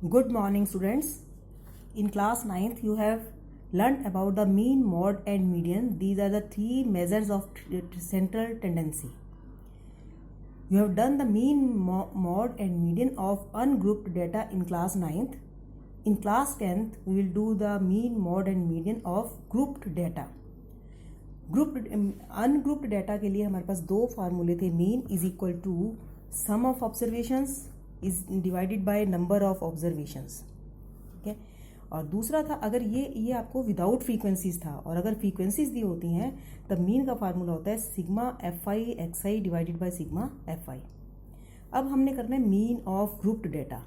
Good morning, students. In class 9th, you have learned about the mean, mode, and median. These are the three measures of central tendency. You have done the mean, mode, and median of ungrouped data in class 9th. In class 10th, we will do the mean, mode, and median of grouped data. Ungrouped data के लिए हमारे पास दो फार्मूले थे. Mean is equal to sum of observations is divided by number of observations. ठीक है. और दूसरा था अगर ये आपको विदाउट फ्रीक्वेंसीज था, और अगर फ्रीक्वेंसीज दी होती हैं तब मीन का फार्मूला होता है sigma f i x i divided by sigma f आई. अब हमने करना है मीन ऑफ ग्रुप्ड डाटा.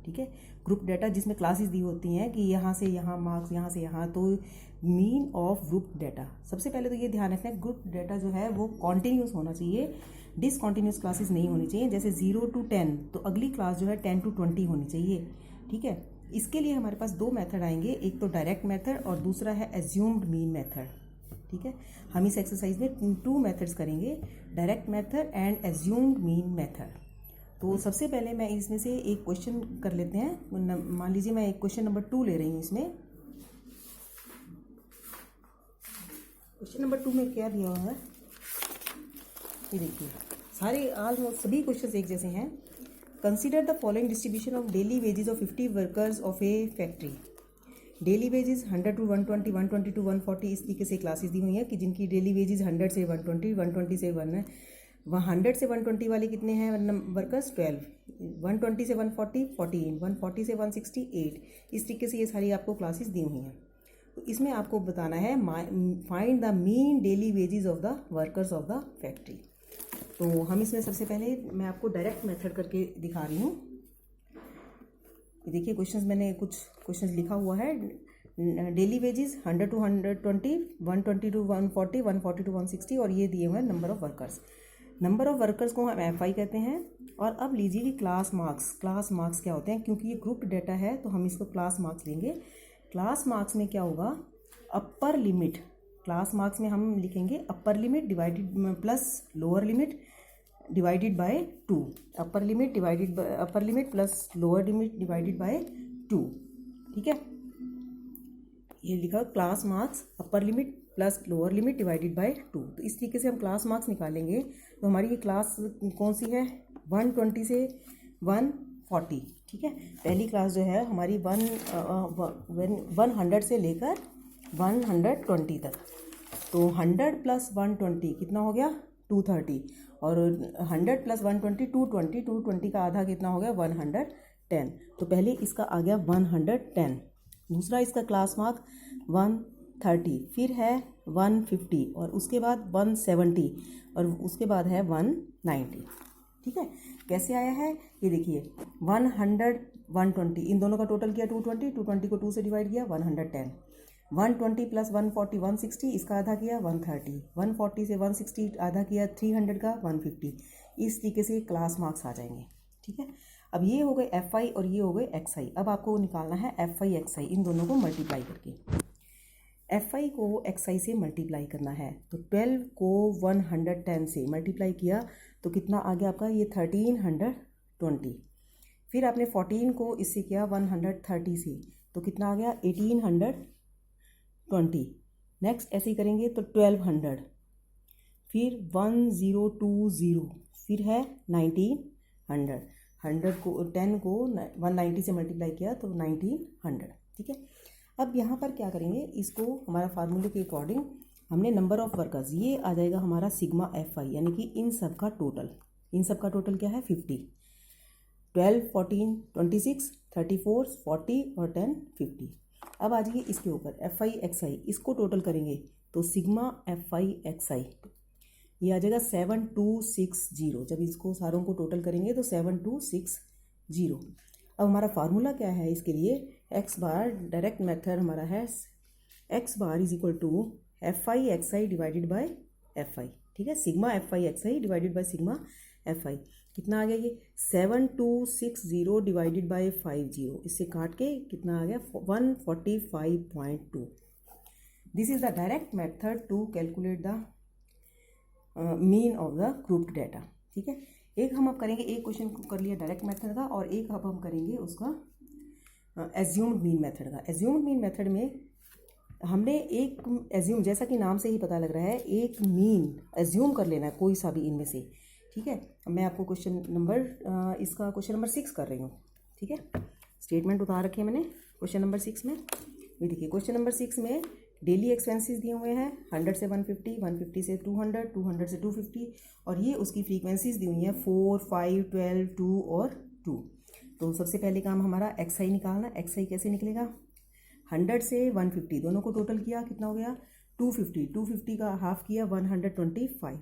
ठीक है. ग्रुप डाटा जिसमें क्लासेस दी होती हैं कि यहाँ से यहाँ मार्क्स, यहाँ से यहाँ, तो मीन ऑफ ग्रुप डाटा. सबसे पहले तो ये ध्यान रखना है ग्रुप डाटा जो है वो कॉन्टिन्यूस होना चाहिए, डिसकॉन्टिन्यूस क्लासेस नहीं होनी चाहिए. जैसे 0 to 10 तो अगली क्लास जो है 10 to 20 होनी चाहिए. ठीक है. इसके लिए हमारे पास दो मेथड आएंगे, एक तो डायरेक्ट मेथड और दूसरा है एज्यूम्ड मीन मेथड. ठीक है. हम इस एक्सरसाइज में टू मेथड्स करेंगे, direct method and assumed mean method. तो सबसे पहले मैं इसमें से एक क्वेश्चन कर लेते हैं. मान लीजिए मैं एक क्वेश्चन नंबर 2 ले रही हूँ. इसमें क्वेश्चन नंबर 2 में क्या दिया हुआ है ये देखिए. सारे ऑलमोस्ट सभी क्वेश्चन एक जैसे हैं. Consider the following distribution of daily wages of 50 workers of A factory. Daily wages 100 to 120, 120 to 140 इस तरीके से क्लासेस दी हुई हैं कि जिनकी डेली वेजेस 100 से 120, 120 से 1 है. वहाँ 100 से 120 वाले कितने हैं वर्कर्स? 12. 120 से 140 14, 140 से 160 8. इस तरीके से ये सारी आपको क्लासेस दी हुई हैं. तो इसमें आपको बताना है find the mean daily wages of the workers of the factory. तो हम इसमें सबसे पहले मैं आपको डायरेक्ट मेथड करके दिखा रही हूँ. देखिए क्वेश्चंस मैंने कुछ क्वेश्चंस लिखा हुआ है. Daily wages 100 to 120, 120 to 140, 140 to 160 और ये दिए हुए हैं number of workers. Number of workers को हम एफ आई कहते हैं. और अब लीजिए कि क्लास मार्क्स. क्लास मार्क्स क्या होते हैं? क्योंकि ये ग्रुप डाटा है तो हम इसको क्लास मार्क्स लेंगे. क्लास मार्क्स में क्या होगा? Upper limit. क्लास मार्क्स में हम लिखेंगे upper limit divided plus lower limit divided by 2. Upper limit plus lower limit divided by 2. ठीक है. ये लिखा class marks upper limit plus lower limit divided by 2. तो इस तरीके से हम क्लास मार्क्स निकालेंगे. तो हमारी ये क्लास कौन सी है? 120 से 140. ठीक है. पहली क्लास जो है हमारी 100 से लेकर 120 तक. तो 100 प्लस 120 कितना हो गया? 230. और 100 प्लस 120 220. 220 का आधा कितना हो गया? 110. तो पहले इसका आ गया 110. दूसरा इसका क्लास मार्क 130, फिर है 150 और उसके बाद 170 और उसके बाद है 190. ठीक है. कैसे आया है ये देखिए. 100 120 इन दोनों का टोटल किया 220. 220 को 2 से डिवाइड किया 110. 120 प्लस 140 160 इसका आधा किया 130. 140 से 160 आधा किया 300 का 150. इस तरीके से क्लास मार्क्स आ जाएंगे. ठीक है. अब ये हो गए एफ आई और ये हो गए एक्स आई. अब आपको निकालना है एफ आई एक्स आई. इन दोनों को मल्टीप्लाई करके एफ आई को एक्स आई से मल्टीप्लाई करना है. तो 12 को 110 से मल्टीप्लाई किया तो कितना आ गया आपका? ये 1320. फिर आपने 14 को इससे किया 130 से तो कितना आ गया? 1820. नेक्स्ट ऐसे ही करेंगे तो 1200, फिर 1020, फिर है 1900. 100 को 10 को 190 से मल्टीप्लाई किया तो 1900. ठीक है. अब यहाँ पर क्या करेंगे? इसको हमारा फार्मूले के अकॉर्डिंग हमने नंबर ऑफ वर्कर्स, ये आ जाएगा हमारा सिग्मा एफ आई, यानी कि इन सब का टोटल. इन सब का टोटल क्या है? 50. 12 14 26 34 40 और 10 50. अब आ जाइए इसके ऊपर एफ आई एक्स आई. इसको टोटल करेंगे तो सिग्मा एफ आई एक्स आई ये आ जाएगा 7260. जब इसको सारों को टोटल करेंगे तो 7260. अब हमारा फार्मूला क्या है इसके लिए? एक्स बार डायरेक्ट मेथड हमारा है x bar is equal to f i x i divided by f i. ठीक है. Sigma f i x i divided by sigma f i. कितना आ गया ये? 7260 डिवाइडेड बाय 50. इससे काट के कितना आ गया? 145.2. This is the direct method to calculate the mean of the grouped data. ठीक है. एक हम अब करेंगे, एक क्वेश्चन कर लिया डायरेक्ट मेथड का और एक अब हम करेंगे उसका एज्यूम्ड मीन मेथड का। एज्यूम्ड मीन मेथड में हमने एक एज्यूम, जैसा कि नाम से ही पता लग रहा है, एक मीन एज्यूम कर लेना है कोई सा भी इनमें से, ठीक है। मैं आपको क्वेश्चन नंबर इसका क्वेश्चन नंबर 6 कर रही हूँ, ठीक है। स्टेटमेंट उतार रखे हैं मैंने क्वेश्चन नंबर 6 में। ये देखिए क्वेश्चन नंबर 6 में डेली एक्सपेंसेस दिए हुए हैं 100 से 150, 150 से 200, 200 से 250, और ये उसकी फ्रीक्वेंसीज दी हुई हैं 4, 5, 12, 2 और 2। तो सबसे पहले काम हमारा एक्स आई निकालना। एक्स आई कैसे निकलेगा? 100 से 150 दोनों को टोटल किया, कितना हो गया? 250। 250 का हाफ किया 125।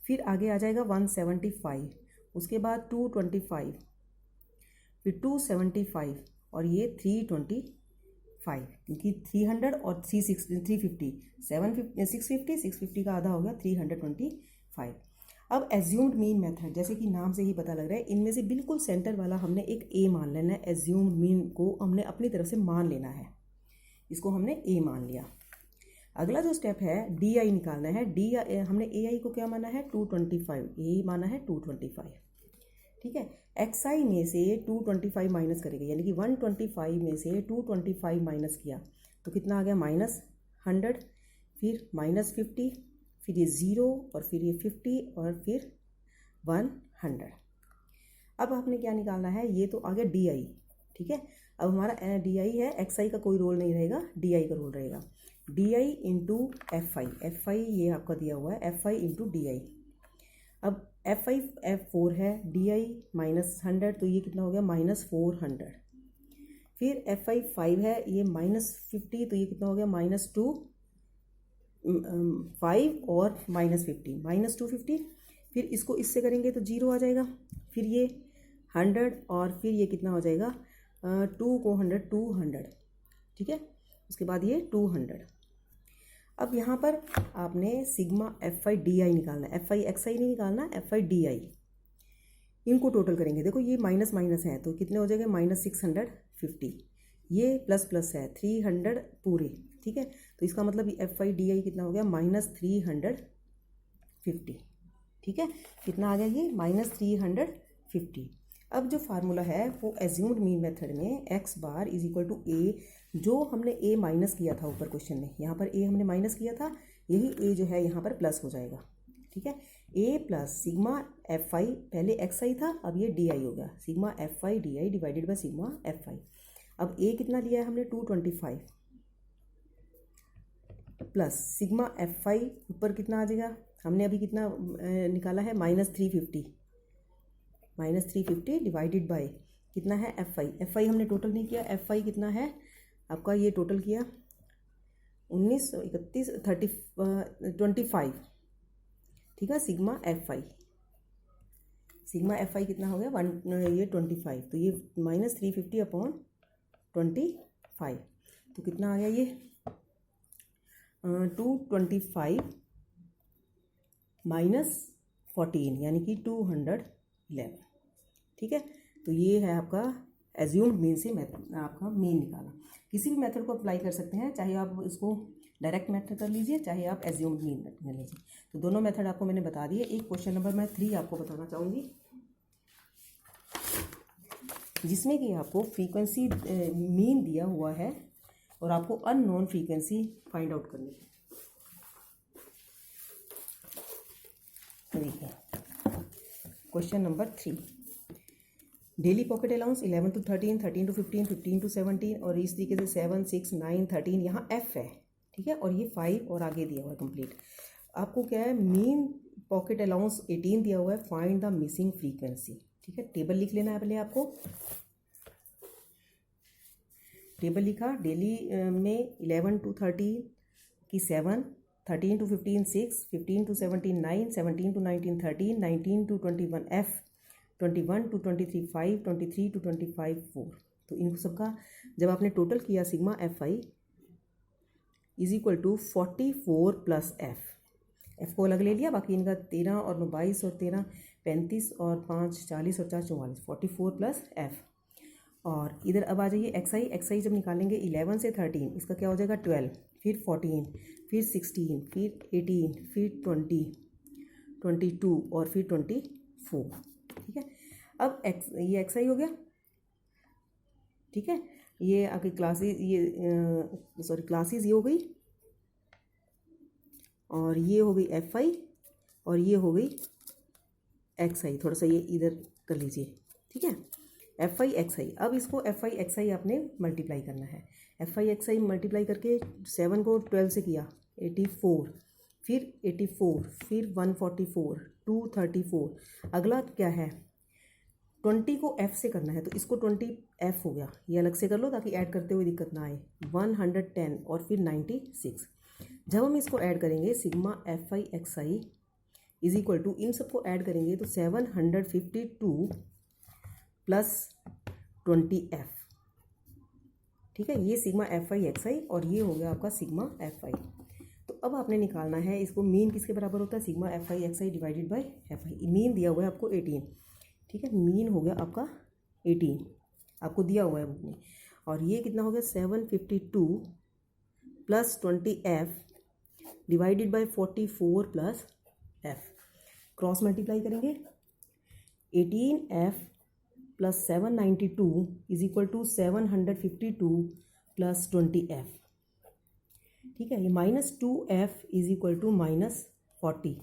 फिर आगे आ जाएगा 175, उसके बाद 225, फिर 275 और ये 325, क्योंकि 300 और 350, 650 का आधा हो गया 325। अब एज्यूम्ड मीन मेथड, जैसे कि नाम से ही पता लग रहा है, इनमें से बिल्कुल सेंटर वाला हमने एक ए मान लेना है। एज्यूम्ड मीन को हमने अपनी तरफ से मान लेना है, इसको हमने ए मान लिया। अगला जो स्टेप है डी आई निकालना है। डी हमने ए आई को क्या माना है? 225, ए माना है 225, ठीक है। एक्स आई में से 225 माइनस करेंगे, यानी कि 125 में से 225 माइनस किया तो कितना आ गया? -100, फिर -50, फिर ये 0 और फिर ये 50 और फिर 100। अब आपने क्या निकालना है? ये तो आ गया डी आई, ठीक है। अब हमारा डी आई है, एक्स आई का कोई रोल नहीं रहेगा, डी आई का रोल रहेगा। D I into F I, F I ये आपका दिया हुआ है, F I into D I. अब एफ आई F4 है, डी आई -100, तो ये कितना हो गया? -400। फिर एफ आई 5 है, ये -50, तो ये कितना हो गया? -5 और -50, -250। फिर इसको इससे करेंगे तो 0 आ जाएगा। फिर ये 100 और फिर ये कितना हो जाएगा? 2 को 100, 200, ठीक है। उसके बाद ये 200। अब यहाँ पर आपने sigma f I D I निकालना है, एफ आई एक्स आई नहीं निकालना, एफ आई डी आई। इनको टोटल करेंगे, देखो ये माइनस माइनस है तो कितने हो जाएंगे? -650, ये प्लस प्लस है 300 पूरे, ठीक है। तो इसका मतलब एफ आई डी आई कितना हो गया? -350, ठीक है। कितना आ गया ये? -350। अब जो फार्मूला है वो एज्यूम्ड मीन मेथड में x bar is equal to A, जो हमने ए माइनस किया था ऊपर क्वेश्चन में, यहाँ पर ए हमने माइनस किया था, यही ए जो है यहाँ पर प्लस हो जाएगा, ठीक है। ए प्लस सिग्मा एफ आई, पहले एक्स आई था अब ये डी आई हो गया, sigma f I D I divided by sigma f आई। अब ए कितना लिया है हमने? 225 प्लस सिग्मा एफ आई ऊपर कितना आ जाएगा? हमने अभी कितना निकाला है? -350 डिवाइडेड बाय कितना है? F I. एफ आई हमने टोटल नहीं किया, एफ आई कितना है आपका? ये टोटल किया 19, 31, 25, ठीक है। सिग्मा एफ आई कितना हो गया? ये 25, तो ये -350 अपॉन 25, तो कितना आ गया ये? 225 -14 यानी कि 211, ठीक है। तो ये है आपका एज्यूम्ड मीन से आपका मीन निकाला। किसी भी मेथड को अप्लाई कर सकते हैं, चाहे आप इसको डायरेक्ट मेथड कर लीजिए, चाहे आप एज्यूम्ड मीन कर लीजिए। तो दोनों मेथड आपको मैंने बता दिए। एक क्वेश्चन नंबर मैं 3 आपको बताना चाहूँगी, जिसमें कि आपको फ्रीक्वेंसी मीन दिया हुआ है और आपको अननोन फ्रीक्वेंसी फाइंड आउट करनी है। देखिए question number 3, daily pocket allowance 11 to 13, 13 to 15, 15 to 17 और इस तरीके से 7, 6, 9, 13, यहाँ एफ है, ठीक है, और ये 5 और आगे दिया हुआ है कंप्लीट। आपको क्या है? मीन पॉकेट अलाउंस 18 दिया हुआ है, फाइंड द मिसिंग फ्रीक्वेंसी, ठीक है। टेबल लिख लेना है पहले आपको। टेबल लिखा, डेली में 11 to 13 की 7, 13 to 15 6, 15 to 17 9, 17 to 19 13, 19 to 21 F, 21 to 23 5, 23 to 25 4। तो इन सबका जब आपने टोटल किया sigma f i is equal to 44 plus f को अलग ले लिया, बाकी इनका 13 और 22 और 13 35 और 5 40 और 4 44, 44 प्लस एफ। और इधर अब आ जाइए एक्स आई जब निकालेंगे 11 से 13, इसका क्या हो जाएगा? 12, फिर 14, फिर 16, फिर 18, फिर 20, 22 और फिर 24, ठीक है। अब ये एक्स आई हो गया, ठीक है, ये आपकी क्लासेस, ये सॉरी क्लासेस ये हो गई, और ये हो गई FI, और ये हो गई XI। थोड़ा सा ये इधर कर लीजिए, ठीक है, FI XI। अब इसको FI XI आपने मल्टीप्लाई करना है। FI XI मल्टीप्लाई करके 7 को 12 से किया 84, फिर 84, फिर 144, 234। अगला क्या है, 20 को F से करना है, तो इसको 20F हो गया, ये अलग से कर लो ताकि ऐड करते हुए दिक्कत ना आए। 110 और फिर 96। जब हम इसको ऐड करेंगे sigma FI XI is equal to, इन सबको ऐड करेंगे तो 752 प्लस 20F, ठीक है, ये सिग्मा FI XI और ये हो गया आपका सिग्मा FI। तो अब आपने निकालना है इसको, मीन किसके बराबर होता है, sigma FI XI divided by FI। Mean दिया हुआ है आपको 18, ठीक है, मीन हो गया आपका 18, आपको दिया हुआ है बुक में। और ये कितना हो गया, 752 plus 20F divided by 44 plus F। Cross multiply करेंगे, 18F plus 792 is equal to 752 plus 20F, ठीक है। ये -2F is equal to -40,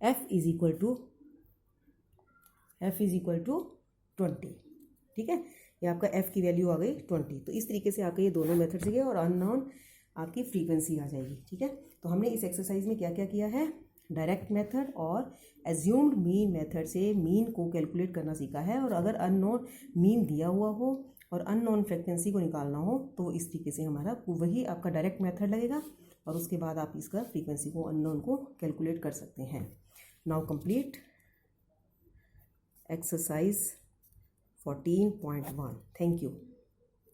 F is equal to 20, ठीक है। ये आपका F की वैल्यू आ गई 20। तो इस तरीके से आपके ये दोनों मेथड से और अननोन आपकी फ्रीक्वेंसी आ जाएगी, ठीक है। तो हमने इस एक्सरसाइज में क्या क्या किया है, डायरेक्ट मेथड और एज्यूम्ड मीन मेथड से मीन को कैलकुलेट करना सीखा है। और अगर अननोन मीन दिया हुआ हो और अननोन फ्रीक्वेंसी को निकालना हो तो इस तरीके से हमारा वही आपका डायरेक्ट मेथड लगेगा, और उसके बाद आप इसका फ्रीक्वेंसी को अननोन को कैलकुलेट कर सकते हैं। Now complete exercise 14.1. Thank you.